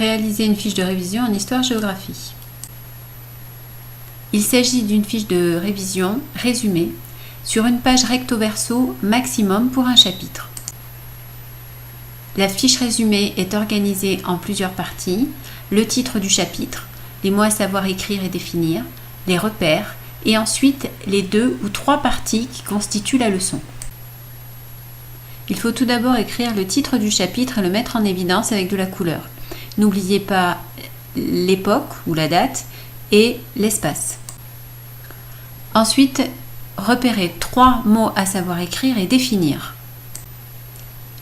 Réaliser une fiche de révision en histoire-géographie. Il s'agit d'une fiche de révision résumée sur une page recto verso maximum pour un chapitre. La fiche résumée est organisée en plusieurs parties: le titre du chapitre, les mots à savoir écrire et définir, les repères et ensuite les 2 ou 3 parties qui constituent la leçon. Il faut tout d'abord écrire le titre du chapitre et le mettre en évidence avec de la couleur. N'oubliez pas l'époque ou la date et l'espace. Ensuite, repérez 3 mots à savoir écrire et définir.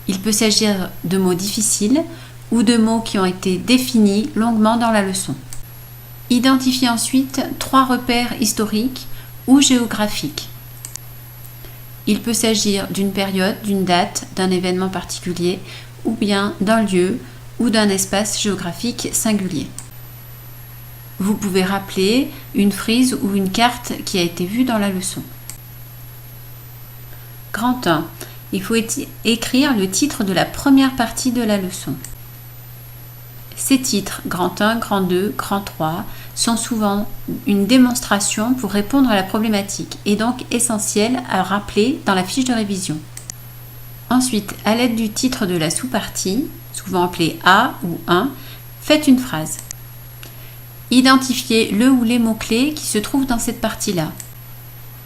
Il peut s'agir de mots difficiles ou de mots qui ont été définis longuement dans la leçon. Identifiez ensuite 3 repères historiques ou géographiques. Il peut s'agir d'une période, d'une date, d'un événement particulier ou bien d'un lieu ou d'un espace géographique singulier. Vous pouvez rappeler une frise ou une carte qui a été vue dans la leçon. Grand 1. Il faut écrire le titre de la première partie de la leçon. Ces titres, grand 1, grand 2, grand 3, sont souvent une démonstration pour répondre à la problématique et donc essentiels à rappeler dans la fiche de révision. Ensuite, à l'aide du titre de la sous-partie, souvent appelé A ou 1, faites une phrase. Identifiez le ou les mots-clés qui se trouvent dans cette partie-là.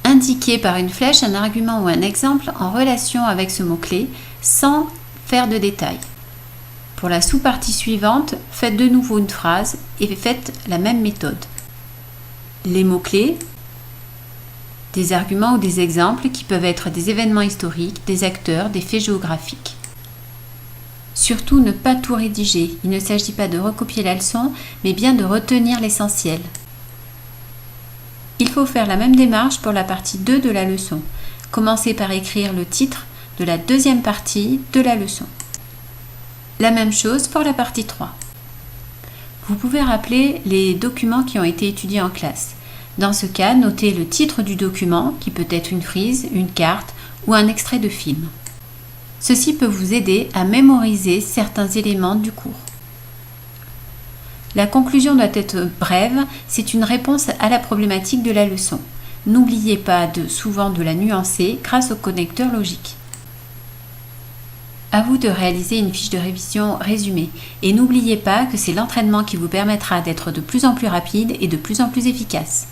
Indiquez par une flèche un argument ou un exemple en relation avec ce mot-clé sans faire de détails. Pour la sous-partie suivante, faites de nouveau une phrase et faites la même méthode. Les mots-clés, des arguments ou des exemples qui peuvent être des événements historiques, des acteurs, des faits géographiques. Surtout, ne pas tout rédiger. Il ne s'agit pas de recopier la leçon, mais bien de retenir l'essentiel. Il faut faire la même démarche pour la partie 2 de la leçon. Commencez par écrire le titre de la deuxième partie de la leçon. La même chose pour la partie 3. Vous pouvez rappeler les documents qui ont été étudiés en classe. Dans ce cas, notez le titre du document, qui peut être une frise, une carte ou un extrait de film. Ceci peut vous aider à mémoriser certains éléments du cours. La conclusion doit être brève, c'est une réponse à la problématique de la leçon. N'oubliez pas souvent de la nuancer grâce au connecteur logique. À vous de réaliser une fiche de révision résumée et n'oubliez pas que c'est l'entraînement qui vous permettra d'être de plus en plus rapide et de plus en plus efficace.